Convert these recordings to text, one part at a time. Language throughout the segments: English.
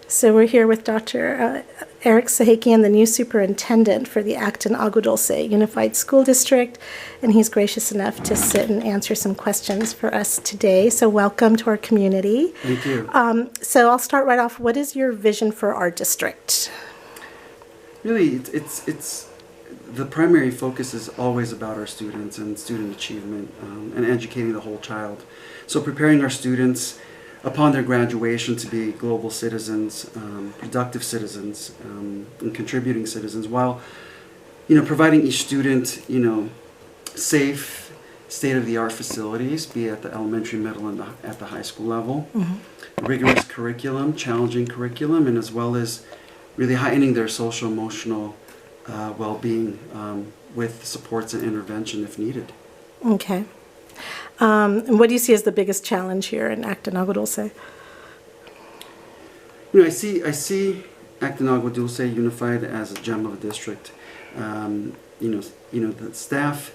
So we're here with Dr. Eric Sahakian, the new superintendent for the Acton Agua Dulce Unified School District, and he's gracious enough to sit and answer some questions for us today. So welcome to our community. Thank you. So I'll start right off. What is your vision for our district? Really, it's the primary focus is always about our students and student achievement and educating the whole child. So preparing our students upon their graduation to be global citizens, productive citizens, and contributing citizens, while providing each student safe, state-of-the-art facilities, be it at the elementary, middle, and at the high school level, rigorous curriculum, challenging curriculum, and as well as really heightening their social emotional well-being with supports and intervention if needed. Okay. And what do you see as the biggest challenge here in Acton Agua Dulce? I see Acton Agua Dulce unified as a gem of a district. The staff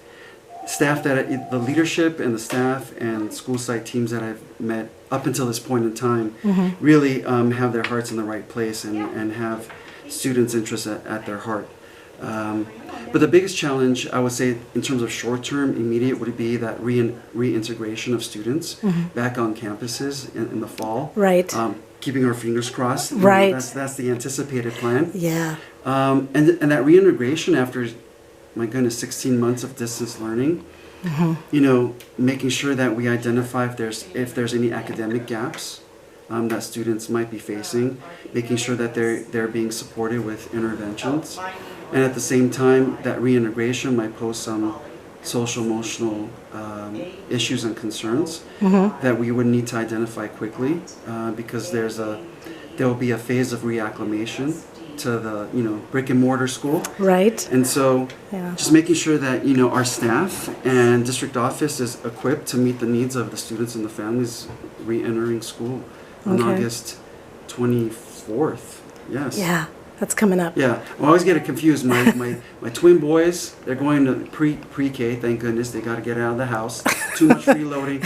that the leadership and the staff and school site teams that I've met up until this point in time really have their hearts in the right place and have students' interests at their heart. But the biggest challenge, I would say, in terms of short-term, immediate, would be that reintegration of students back on campuses in the fall. Right. Keeping our fingers crossed. Right. That's the anticipated plan. Yeah. And that reintegration after, my goodness, 16 months of distance learning. Making sure that we identify if there's any academic gaps that students might be facing, making sure that they're being supported with interventions. And at the same time, that reintegration might pose some social emotional issues and concerns that we would need to identify quickly because there will be a phase of reacclimation to the brick and mortar school. Right. And so just making sure that our staff and district office is equipped to meet the needs of the students and the families re-entering school on August 24th. Yes. Yeah. That's coming up. Yeah, I always get it confused. My twin boys, they're going to pre-K. Thank goodness, they got to get out of the house. Too much freeloading.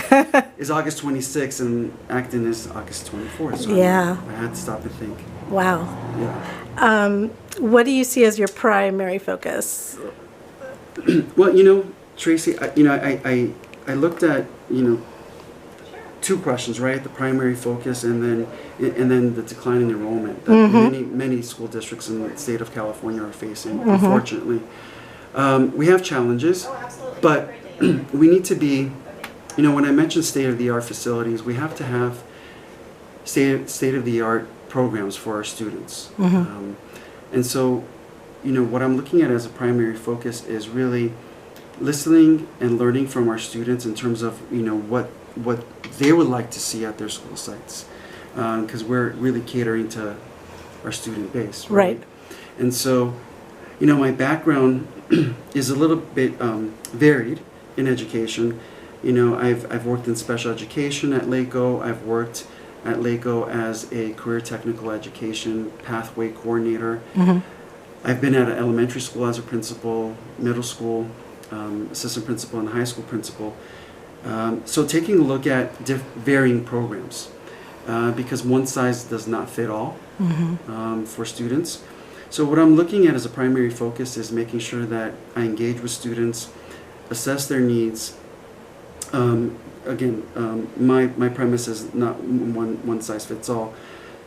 Is August 26th and Acton is August 24th. So I had to stop and think. Wow. Yeah. What do you see as your primary focus? Well, Tracy, I looked at two questions, right? The primary focus and then the decline in enrollment that many school districts in the state of California are facing, unfortunately. We have challenges, but we need to be, when I mentioned state-of-the-art facilities, we have to have state-of-the-art programs for our students. And so, what I'm looking at as a primary focus is really listening and learning from our students in terms of, what they would like to see at their school sites, because we're really catering to our student base. Right. And so, my background is a little bit varied in education. I've worked in special education at LACO. I've worked at LACO as a career technical education pathway coordinator. I've been at an elementary school as a principal, middle school, assistant principal, and high school principal. So taking a look at varying programs, because one size does not fit all for students. So what I'm looking at as a primary focus is making sure that I engage with students, assess their needs. My premise is not one size fits all.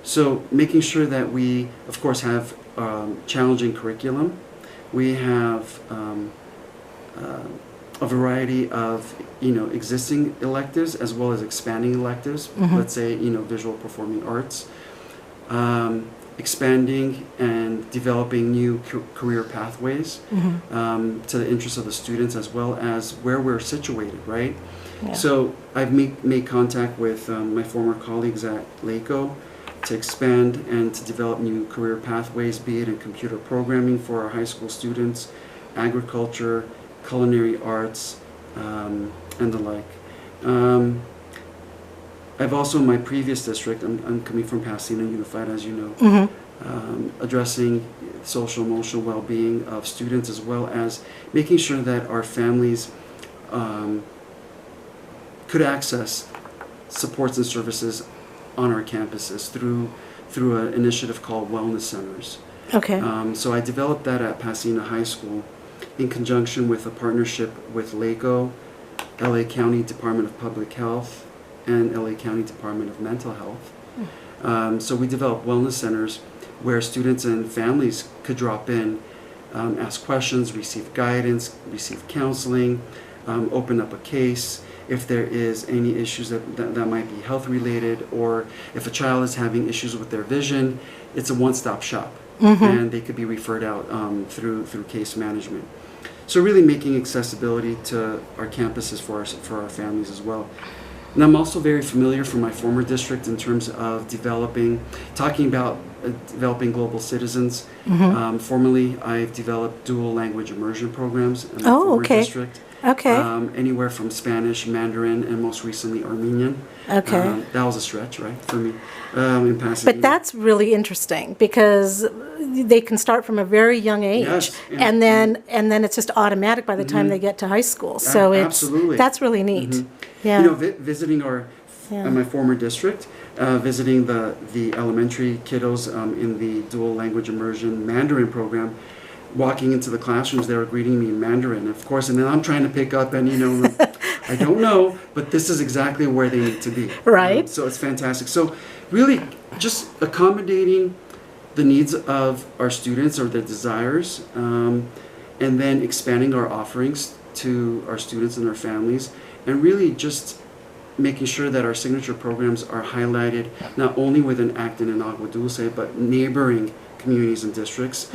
So making sure that we, of course, have challenging curriculum. We have a variety of existing electives as well as expanding electives. Let's say visual performing arts, expanding and developing new career pathways to the interests of the students as well as where we're situated, right? Yeah. So I've made contact with my former colleagues at LACO to expand and to develop new career pathways, be it in computer programming for our high school students, agriculture, culinary arts, and the like. I've also, in my previous district, I'm coming from Pasadena Unified, as you know, addressing social emotional well-being of students as well as making sure that our families could access supports and services on our campuses through through an initiative called Wellness Centers. Okay. So I developed that at Pasadena High School in conjunction with a partnership with LACO, LA County Department of Public Health, and LA County Department of Mental Health. So we developed wellness centers where students and families could drop in, ask questions, receive guidance, receive counseling, open up a case. If there is any issues that might be health related, or if a child is having issues with their vision, it's a one-stop shop. And they could be referred out through case management. So really making accessibility to our campuses for our families as well. And I'm also very familiar from my former district in terms of talking about developing global citizens. Formerly, I've developed dual language immersion programs in my former district. Okay. Anywhere from Spanish, Mandarin, and most recently Armenian. Okay. That was a stretch, right, for me in Pasadena. But that's really interesting because they can start from a very young age, Yes, and then it's just automatic by the time they get to high school. So absolutely. That's really neat. Yeah. You know, visiting my former district, visiting the elementary kiddos in the dual language immersion Mandarin program. Walking into the classrooms, they were greeting me in Mandarin, of course, and then I'm trying to pick up, and I don't know, but this is exactly where they need to be. Right. So it's fantastic. So really, just accommodating the needs of our students or their desires, and then expanding our offerings to our students and their families, and really just making sure that our signature programs are highlighted not only within Acton and Agua Dulce, but neighboring communities and districts.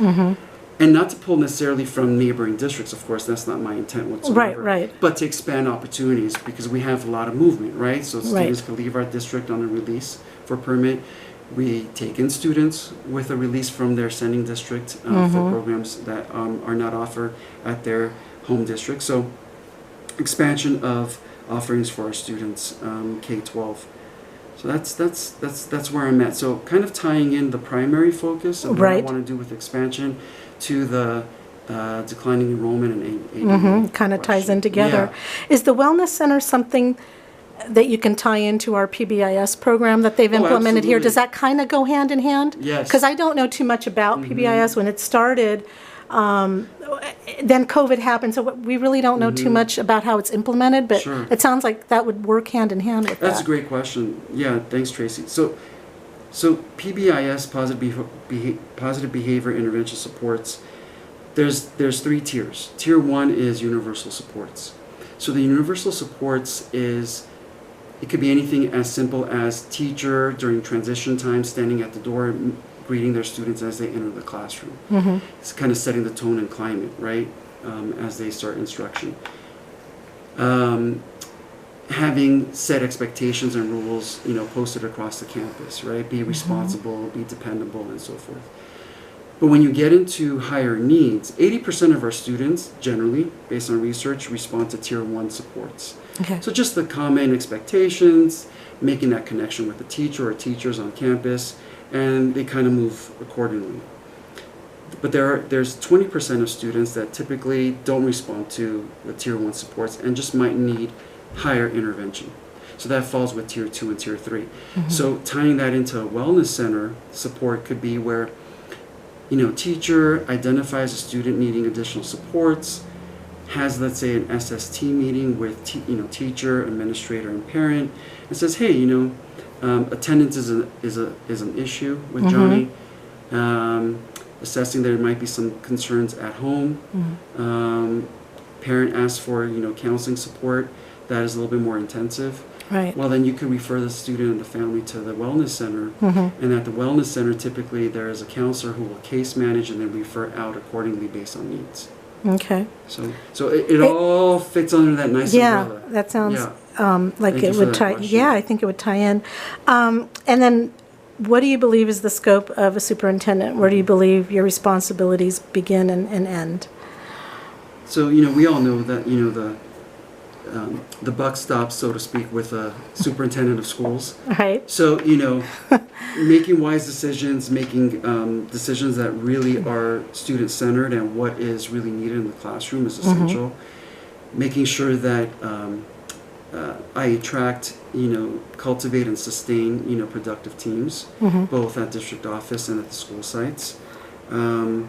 And not to pull necessarily from neighboring districts, of course, that's not my intent whatsoever. Right. But to expand opportunities, because we have a lot of movement, right? So students can leave our district on a release for permit. We take in students with a release from their sending district for programs that are not offered at their home district. So expansion of offerings for our students, K-12. So that's where I'm at. So kind of tying in the primary focus of what I want to do with expansion to the declining enrollment and ADA. Kind of ties in together. Yeah. Is the Wellness Center something that you can tie into our PBIS program that they've implemented here? Does that kind of go hand in hand? Yes. Because I don't know too much about PBIS when it started. Then COVID happened, so we really don't know too much about how it's implemented, but it sounds like that would work hand in hand with that. That's a great question. Yeah, thanks, Tracy. So PBIS, positive behavior intervention supports, there's 3 tiers. Tier 1 is universal supports. So the universal supports it could be anything as simple as teacher during transition time standing at the door greeting their students as they enter the classroom. It's kind of setting the tone and climate, right, as they start instruction. Having set expectations and rules, posted across the campus, right? Be responsible, be dependable, and so forth. But when you get into higher needs, 80% of our students, generally, based on research, respond to Tier 1 supports. Okay. So just the common expectations, making that connection with the teacher or teachers on campus, and they kind of move accordingly. But there's 20% of students that typically don't respond to the Tier 1 supports and just might need higher intervention. So that falls with Tier 2 and Tier 3. So tying that into a wellness center support could be where, teacher identifies a student needing additional supports, has, let's say, an SST meeting with, teacher, administrator, and parent, and says, hey, attendance is an issue with Johnny. Assessing there might be some concerns at home. Parent asks for, counseling support that is a little bit more intensive. Right. Well, then you could refer the student and the family to the wellness center. And at the wellness center, typically there is a counselor who will case manage and then refer out accordingly based on needs. Okay. So it all fits under that nice umbrella. Yeah, that sounds like Thank it you would for that tie. question. Yeah, I think it would tie in. And then, what do you believe is the scope of a superintendent? Where do you believe your responsibilities begin and end? So we all know that the buck stops, so to speak, with a superintendent of schools. Right. So making wise decisions, making decisions that really are student centered and what is really needed in the classroom is essential. Making sure that I attract, cultivate and sustain, productive teams, both at district office and at the school sites. And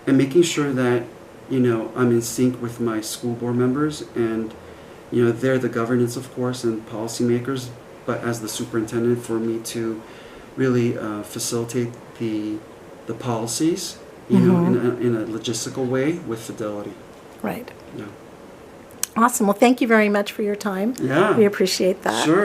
making sure that, I'm in sync with my school board members, and, they're the governance, of course, and policymakers, but as the superintendent, for me to really facilitate the policies, in a logistical way with fidelity. Right. Yeah. Awesome. Well, thank you very much for your time. Yeah. We appreciate that. Sure.